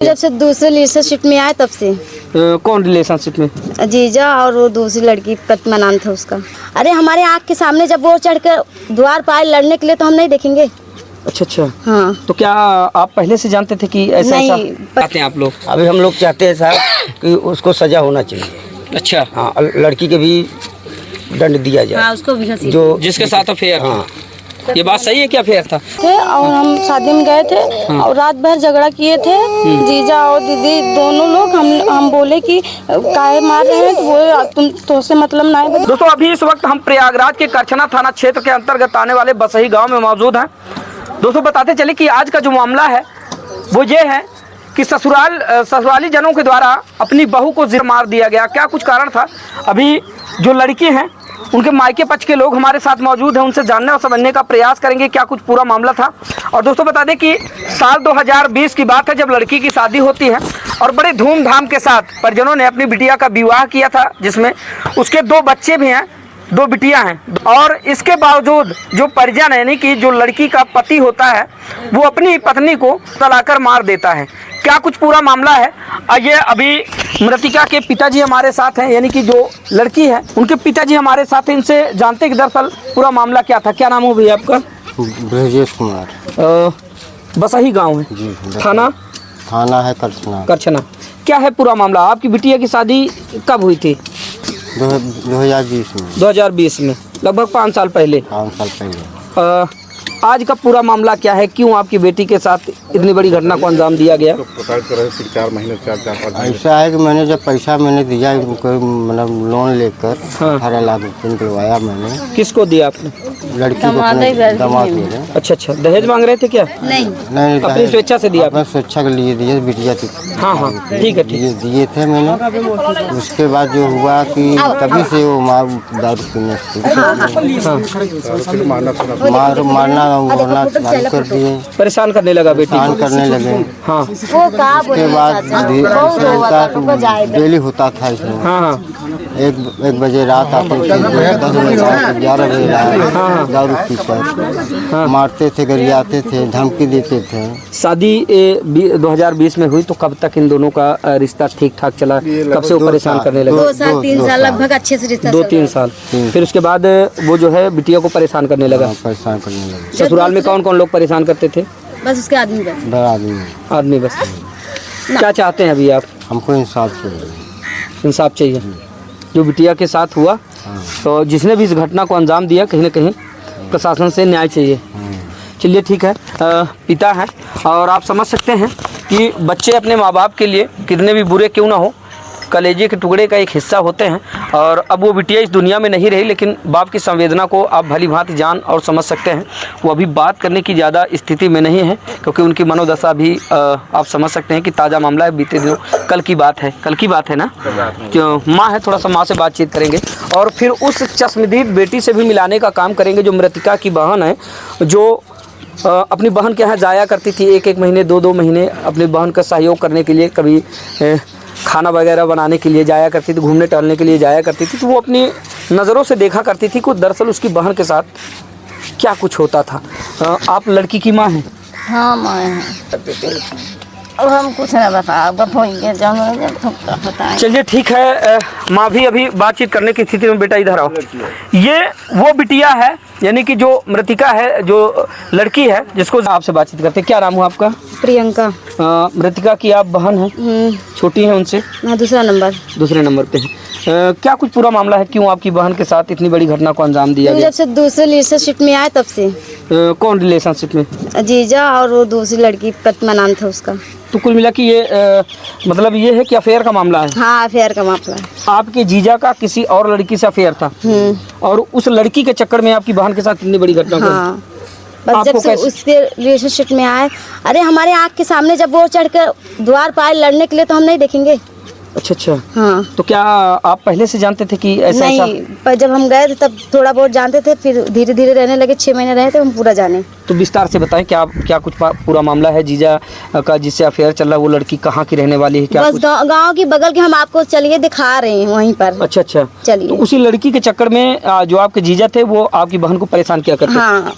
जब से दूसरे रिलेशनशिप में आए तब से। कौन रिलेशनशिप में? जीजा और वो दूसरी लड़की, प्रतिमा नाम था उसका। अरे हमारे आँख के सामने जब वो चढ़ कर द्वार पर आए लड़ने के लिए तो हम नहीं देखेंगे। अच्छा अच्छा। हाँ। तो क्या आप पहले से जानते थे कि ऐसा नहीं, चाहते हैं आप लोग? अभी हम लोग चाहते हैं साहब कि उसको सजा होना चाहिए। अच्छा। हाँ, लड़की के भी दंड दिया जाए। हाँ, उसको भी जो जिसके साथ अफेयर। हाँ, ये बात सही है क्या अफेयर था? और हम शादी में गए थे और रात भर झगड़ा किए थे। जीजा और दीदी दोनों लोग हम बोले कि काहे मार रहे हैं, तो वो तुम तो से मतलब ना है। दोस्तों अभी इस वक्त हम प्रयागराज के करछना थाना क्षेत्र के अंतर्गत आने वाले बसही गांव में मौजूद हैं। दोस्तों बताते चले कि आज का जो मामला है वो ये है कि ससुराली जनों के द्वारा अपनी बहू को जिर मार दिया गया। क्या कुछ कारण था? अभी जो लड़की हैं उनके मायके पक्ष के लोग हमारे साथ मौजूद हैं, उनसे जानने और समझने का प्रयास करेंगे क्या कुछ पूरा मामला था। और दोस्तों बता दें कि साल 2020 की बात है जब लड़की की शादी होती है और बड़े धूमधाम के साथ परिजनों ने अपनी बिटिया का विवाह किया था, जिसमें उसके 2 बच्चे भी हैं, 2 बिटियां हैं। और इसके बावजूद जो परिजन यानी कि जो लड़की का पति होता है वो अपनी पत्नी को तलाकर मार देता है। क्या कुछ पूरा मामला है ये अभी मृतिका के पिताजी हमारे साथ हैं, यानी कि जो लड़की है उनके पिताजी हमारे साथ हैं। इनसे जानते कि दरअसल पूरा मामला क्या था। क्या नाम हो भैया आपका? ब्रजेश कुमार। बसही गांव है जी। थाना है करछना। करछना। क्या है पूरा मामला? आपकी बिटिया की शादी कब हुई थी? 2020 में। 2020 में, लगभग 5 साल पहले। 5 साल पहले। आज का पूरा मामला क्या है? क्यों आपकी बेटी के साथ इतनी बड़ी घटना को अंजाम दिया गया? तो 4 महीने ऐसा है कि मैंने जब पैसा दिया उनको, मतलब लोन लेकर 18 लाख रुपये निकलवाया मैंने। किसको दिया आपने? लड़की को अपने दामाद को। अच्छा अच्छा। दहेज मांग रहे थे क्या? नहीं, अपनी स्वेच्छा से दिया? अपनी स्वेच्छा के लिए दिए, बिटिया थी। हाँ हाँ, ठीक है ठीक है। दिए थे मैंने। उसके बाद जो हुआ कि तभी से वो दारू पीने मारना चालू कर दिए, परेशान करने लगा बेटी? परेशान करने लगे। हाँ। उसके बाद डेली होता था इसमें। हाँ हाँ। 1 बजे रात आते थे, 10 बजे 11 बजे रात दारू पीकर मारते थे, गरियाते थे, धमकी देते थे। शादी 2020 में हुई तो कब तक इन दोनों का रिश्ता ठीक ठाक चला? कब से वो परेशान करने लगे? 2 साल 3 साल लगभग अच्छे से रिश्ता। 2-3 साल। फिर उसके बाद वो जो है बिटिया को परेशान करने लगा। परेशान करने लगे। ससुराल में कौन कौन लोग परेशान करते थे? बस उसके आदमी बस। क्या चाहते हैं अभी आप? हमको इंसाफ चाहिए। इंसाफ चाहिए। जो बिटिया के साथ हुआ तो जिसने भी इस घटना को अंजाम दिया, कहीं ना कहीं प्रशासन से न्याय चाहिए। चलिए ठीक है। पिता हैं और आप समझ सकते हैं कि बच्चे अपने माँ बाप के लिए कितने भी बुरे क्यों ना हो, कलेजे के टुकड़े का एक हिस्सा होते हैं। और अब वो बिटिया इस दुनिया में नहीं रही, लेकिन बाप की संवेदना को आप भली भांति जान और समझ सकते हैं। वो अभी बात करने की ज़्यादा स्थिति में नहीं है क्योंकि उनकी मनोदशा भी आप समझ सकते हैं कि ताज़ा मामला है, बीते दिनों कल की बात है ना। जो माँ है, थोड़ा सा माँ से बातचीत करेंगे और फिर उस चश्मदीद बेटी से भी मिलाने का काम करेंगे जो मृतिका की बहन है, जो अपनी बहन के यहाँ जाया करती थी 1-1 महीने 2-2 महीने अपनी बहन का सहयोग करने के लिए, कभी खाना वगैरह बनाने के लिए जाया करती थी, घूमने टहलने के लिए जाया करती थी। तो वो अपनी नज़रों से देखा करती थी कि दरअसल उसकी बहन के साथ क्या कुछ होता था। आप लड़की की माँ हैं? हाँ, माँ है। अब हम कुछ नहीं बताएंगे। चलिए ठीक है। माँ भी अभी बातचीत करने की स्थिति में। बेटा इधर आओ। ये वो बिटिया है, यानी कि जो मृतिका है, जो लड़की है जिसको आपसे बातचीत करते हैं। क्या नाम हुआ आपका? प्रियंका। मृतिका की आप बहन हैं? छोटी हैं उनसे? हाँ, दूसरे नंबर पे हैं। क्या कुछ पूरा मामला है? क्यों आपकी बहन के साथ इतनी बड़ी घटना को अंजाम दिया गया? जब से दूसरे रिलेशनशिप में आए तब से। कौन रिलेशनशिप में? जीजा और वो दूसरी लड़की, प्रतिमा नाम था उसका। तो कुल मिला कि ये मतलब ये है कि अफेयर का मामला है? हाँ, अफेयर का मामला है। आपके जीजा का किसी और लड़की से अफेयर था और उस लड़की के चक्कर में आपकी बहन के साथ इतनी बड़ी घटना हुई? हाँ, बस जब से उसके रिलेशनशिप में आए। अरे हमारे आँख के सामने जब वो चढ़ कर द्वार पर आए लड़ने के लिए तो हम नहीं देखेंगे। अच्छा अच्छा। हाँ। तो क्या आप पहले से जानते थे कि ऐसा? नहीं, पर जब हम गए थे तब थोड़ा बहुत जानते थे, फिर धीरे धीरे रहने लगे। 6 महीने रहे थे, हम पूरा जाने। तो विस्तार से बताएं क्या कुछ पूरा मामला है जीजा का जिससे अफेयर चल रहा है? वो लड़की कहाँ की रहने वाली है? क्या बस गाँव की बगल के। हम आपको चलिए दिखा रहे हैं वहीं पर। अच्छा अच्छा, चलिए। तो उसी लड़की के चक्कर में जो आपके जीजा थे वो आपकी बहन को परेशान किया करते? हाँ।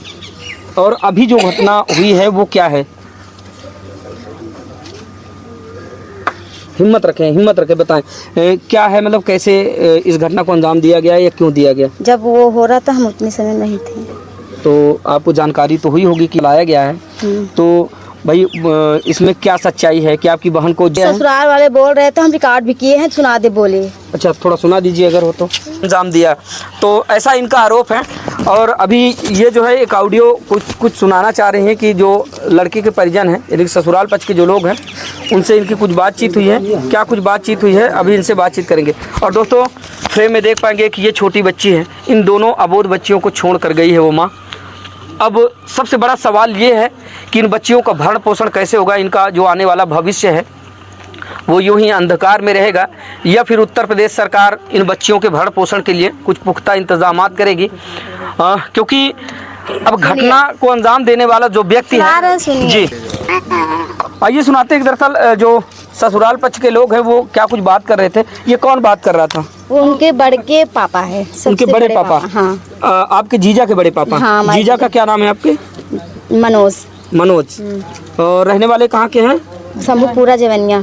और अभी जो घटना हुई है वो क्या है? हिम्मत रखें, बताएं क्या है, मतलब कैसे इस घटना को अंजाम दिया गया या क्यों दिया गया? जब वो हो रहा था हम उतने समय नहीं थे। तो आपको जानकारी तो हुई होगी कि लाया गया है, तो भाई इसमें क्या सच्चाई है कि आपकी बहन को ससुराल वाले बोल रहे थे, हम रिकॉर्ड भी किए हैं, सुना दे बोले। अच्छा, थोड़ा सुना दीजिए अगर हो तो। अंजाम दिया, तो ऐसा इनका आरोप है। और अभी ये जो है एक ऑडियो कुछ सुनाना चाह रहे हैं कि जो लड़के के परिजन हैं, यानी ससुराल पक्ष के जो लोग हैं, उनसे इनकी कुछ बातचीत हुई है। क्या कुछ बातचीत हुई है, अभी इनसे बातचीत करेंगे। और दोस्तों, फ्रेम में देख पाएंगे कि ये छोटी बच्ची है, इन दोनों अबोध बच्चियों को छोड़ कर गई है वो माँ। अब सबसे बड़ा सवाल ये है कि इन बच्चियों का भरण पोषण कैसे होगा, इनका जो आने वाला भविष्य है वो यूं ही अंधकार में रहेगा, या फिर उत्तर प्रदेश सरकार इन बच्चियों के भरण पोषण के लिए कुछ पुख्ता इंतजामात करेगी। क्योंकि अब घटना को अंजाम देने वाला जो व्यक्ति है, जी आइए सुनाते हैं। दरअसल जो ससुराल पक्ष के लोग हैं वो क्या कुछ बात कर रहे थे। ये कौन बात कर रहा था? वो उनके बड़े पापा है, उनके बड़े पापा। हाँ। आपके जीजा के बड़े पापा? हाँ, जीजा का क्या नाम है आपके? मनोज। और रहने वाले कहाँ के हैं? शंभूपुरा जेवनिया।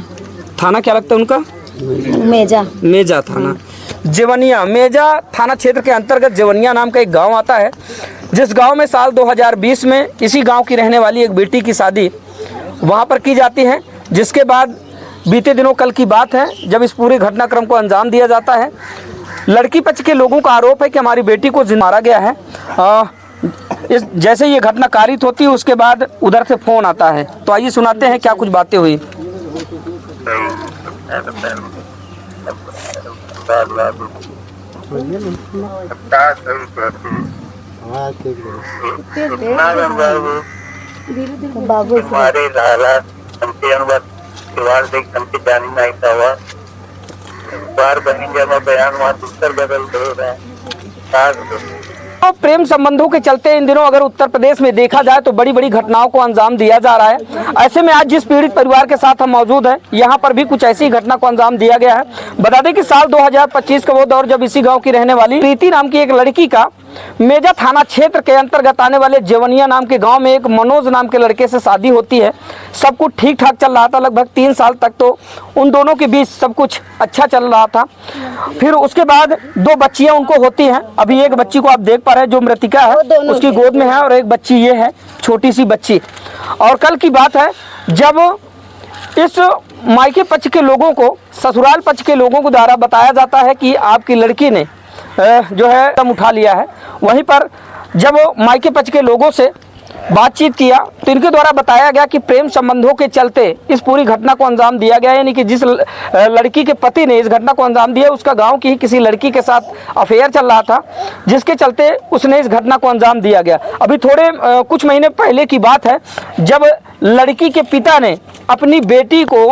थाना क्या लगता है उनका? मेजा थाना। जेवनिया, मेजा थाना क्षेत्र के अंतर्गत जेवनिया नाम का एक गांव आता है, जिस गांव में साल 2020 में इसी गांव की रहने वाली एक बेटी की शादी वहां पर की जाती है। जिसके बाद बीते दिनों कल की बात है, जब इस पूरे घटनाक्रम को अंजाम दिया जाता है, लड़की पक्ष के लोगों का आरोप है कि हमारी बेटी को मारा गया है। इस जैसे ये घटना कारित होती है उसके बाद उधर से फ़ोन आता है। तो आइए सुनाते हैं क्या कुछ बातें हुई। बाबू तो प्रेम संबंधों के चलते इन दिनों अगर उत्तर प्रदेश में देखा जाए तो बड़ी बड़ी घटनाओं को अंजाम दिया जा रहा है। ऐसे में आज जिस पीड़ित परिवार के साथ हम मौजूद हैं, यहाँ पर भी कुछ ऐसी घटना को अंजाम दिया गया है। बता दें कि साल 2025 का वो दौर जब इसी गांव की रहने वाली प्रीति नाम की एक लड़की का मेजा थाना क्षेत्र के अंतर्गत आने वाले जेवनिया नाम के गांव में एक मनोज नाम के लड़के से शादी होती है। सब कुछ ठीक ठाक चल रहा था, लगभग 3 साल तक तो उन दोनों के बीच सब कुछ अच्छा चल रहा था। फिर उसके बाद 2 बच्चियां उनको होती हैं। अभी एक बच्ची को आप देख पा रहे हैं जो मृतिका है, उसकी गोद में है, और एक बच्ची ये है, छोटी सी बच्ची। और कल की बात है जब इस मायके पक्ष के लोगों को, ससुराल पक्ष के लोगों को द्वारा बताया जाता है कि आपकी लड़की ने जो है कदम उठा लिया है। वहीं पर जब मायके पक्ष के लोगों से बातचीत किया तो इनके द्वारा बताया गया कि प्रेम संबंधों के चलते इस पूरी घटना को अंजाम दिया गया। यानी कि जिस लड़की के पति ने इस घटना को अंजाम दिया उसका गांव की ही किसी लड़की के साथ अफेयर चल रहा था, जिसके चलते उसने इस घटना को अंजाम दिया गया। अभी थोड़े कुछ महीने पहले की बात है जब लड़की के पिता ने अपनी बेटी को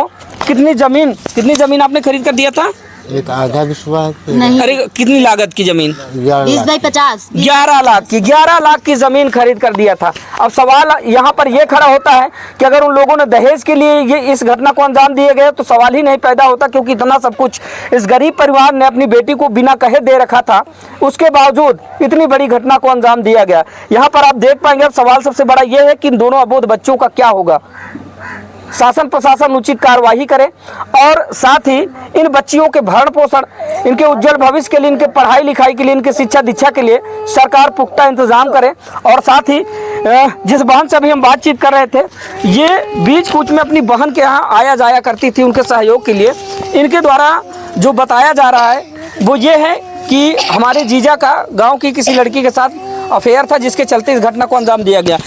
कितनी जमीन आपने खरीद कर दिया था? एक आधा विश्वास। अरे कितनी लागत की जमीन? 20/50। 11 लाख की जमीन खरीद कर दिया था। अब सवाल यहाँ पर यह खड़ा होता है कि अगर उन लोगों ने दहेज के लिए ये इस घटना को अंजाम दिए गए तो सवाल ही नहीं पैदा होता, क्योंकि इतना सब कुछ इस गरीब परिवार ने अपनी बेटी को बिना कहे दे रखा था, उसके बावजूद इतनी बड़ी घटना को अंजाम दिया गया। यहाँ पर आप देख पाएंगे, अब सवाल सबसे बड़ा यह है कि इन दोनों अबोध बच्चों का क्या होगा। शासन प्रशासन उचित कार्रवाई करे और साथ ही इन बच्चियों के भरण पोषण, इनके उज्जवल भविष्य के लिए, इनके पढ़ाई लिखाई के लिए, इनके शिक्षा दीक्षा के लिए सरकार पुख्ता इंतजाम करे। और साथ ही जिस बहन से अभी हम बातचीत कर रहे थे, ये बीच कूच में अपनी बहन के यहाँ आया जाया करती थी उनके सहयोग के लिए। इनके द्वारा जो बताया जा रहा है वो ये है कि हमारे जीजा का गाँव की किसी लड़की के साथ अफेयर था, जिसके चलते इस घटना को अंजाम दिया गया।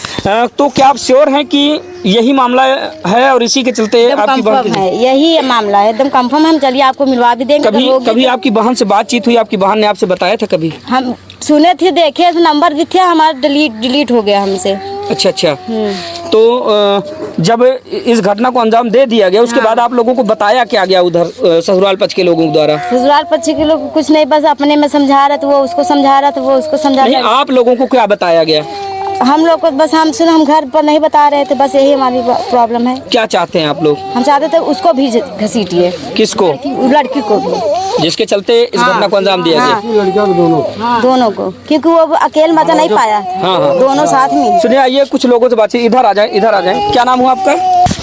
तो क्या आप श्योर हैं कि यही मामला है और इसी के चलते आपकी बहन है? यही मामला है, एकदम कंफर्म है। हम चलिए आपको मिलवा भी देंगे। कभी आपकी बहन से बातचीत हुई? आपकी बहन ने आपसे बताया था कभी? हम सुने थे, देखे नंबर भी थे, हमारा डिलीट हो गया हमसे। अच्छा। तो जब इस घटना को अंजाम दे दिया गया उसके बाद आप लोगों को बताया क्या गया उधर ससुराल पक्ष के लोगों द्वारा? ससुराल पक्ष के लोग कुछ नहीं, बस अपने में समझा रहे थे, वो उसको समझा रहा था, वो उसको समझा रहा था। आप लोगों को क्या बताया गया? हम लोग को बस हम घर पर नहीं बता रहे थे, बस यही हमारी प्रॉब्लम है। क्या चाहते हैं आप लोग? हम चाहते थे उसको भी घसीटिए। किसको? लड़की को भी, जिसके चलते इस घटना को अंजाम दिया गया। दोनों को, क्योंकि वो अकेले बचा नहीं पाया। दोनों साथ में। सुनिए, आइए कुछ लोगों से बातचीत। इधर आ जाए। क्या नाम हुआ आपका?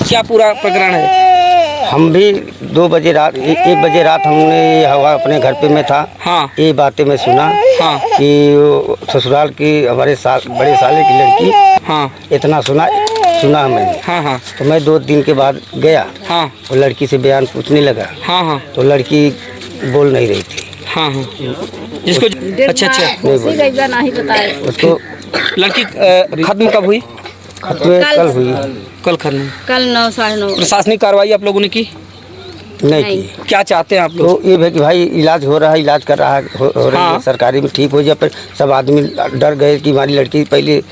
क्या पूरा प्रकरण है? हम भी 2 बजे रात 1 बजे रात हमने ये हवा अपने घर पे में था। हाँ ये बातें मैं सुना हाँ कि वो ससुराल की हमारे बड़े साले की लड़की हाँ इतना सुना मैंने। हाँ हाँ तो मैं 2 दिन के बाद गया, हाँ वो लड़की से बयान पूछने लगा हाँ हाँ तो लड़की बोल नहीं रही थी। हाँ हाँ जिसको अच्छा नहीं बोली। उसको लड़की खत्म कब हुई? कल हुई, कल खत्म। कल 9 साढ़े 9 प्रशासनिक कार्रवाई आप लोगों ने की? नहीं की। क्या चाहते हैं आप तो लोग? ये है कि भाई इलाज हो रहा है, इलाज कर रहा है, हो रही हाँ। है सरकारी में, ठीक हो जाए। पर सब आदमी डर गए कि हमारी लड़की पहले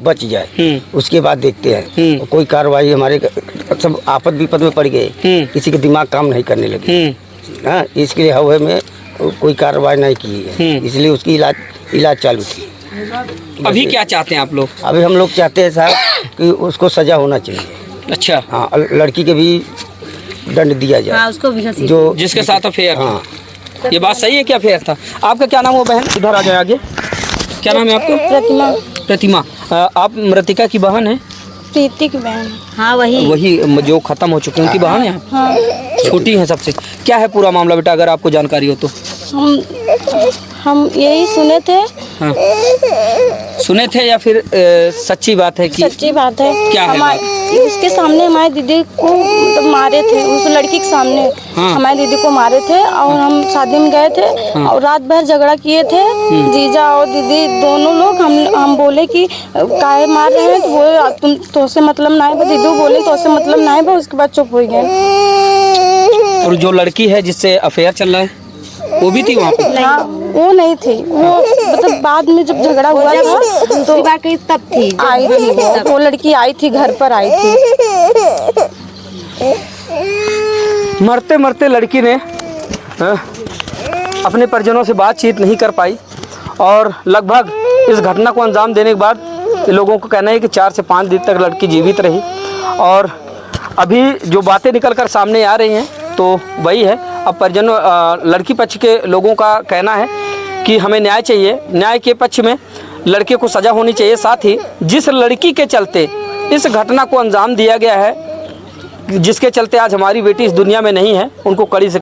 बच जाए, उसके बाद देखते हैं। कोई कार्रवाई हमारे सब आफत विपद में पड़ गए, किसी के दिमाग काम नहीं करने लगे। हाँ, इसके लिए हवा में कोई कार्रवाई नहीं की है, इसलिए उसकी इलाज चालू थी। अभी क्या चाहते हैं आप लोग? अभी हम लोग चाहते हैं साहब कि उसको सजा होना चाहिए। अच्छा हाँ, लड़की के भी दंड दिया जाए। हाँ, उसको भी जो जिसके साथ अफेयर। हाँ, ये बात सही है कि अफेयर था? आपका क्या नाम हो बहन? इधर आ जाए आगे। क्या नाम है आपको? प्रतिमा। प्रतिमा। आप मृतिका की बहन है? प्रीति की बहन। हाँ वही जो खत्म हो चुके हैं उनकी बहन है आप? हाँ। छोटी हैं सबसे। क्या है पूरा मामला बेटा, अगर आपको जानकारी हो तो? हम यही सुने थे। हाँ। सुने थे या फिर सच्ची बात है कि? सच्ची बात है। क्या है उसके सामने हमारी दीदी को मतलब मारे थे, उस लड़की के सामने। हाँ। हमारी दीदी को मारे थे और हम शादी में गए थे। हाँ। और रात भर झगड़ा किए थे, जीजा और दीदी दोनों लोग। हम बोले कि काहे मार रहे हैं, तो वो तुम तो से मतलब ना है। दीदी बोले तो से मतलब ना है, उसके बाद चुप हो गए। और जो लड़की है जिससे अफेयर चल रहा है वो भी थी वहाँ पे? हाँ, वो नहीं थी। वो मतलब बाद में जब झगड़ा हुआ था तो बार तब थी, आई थी वो लड़की आई थी, घर पर आई थी। मरते मरते लड़की ने अपने परिजनों से बातचीत नहीं कर पाई और लगभग इस घटना को अंजाम देने के बाद लोगों को कहना है कि 4 से 5 दिन तक लड़की जीवित रही। और अभी जो बातें निकल कर सामने आ रही हैं तो वही है। अब परिजनों लड़की पक्ष के लोगों का कहना है कि हमें न्याय चाहिए, न्याय के पक्ष में लड़के को सज़ा होनी चाहिए। साथ ही जिस लड़की के चलते इस घटना को अंजाम दिया गया है, जिसके चलते आज हमारी बेटी इस दुनिया में नहीं है, उनको कड़ी से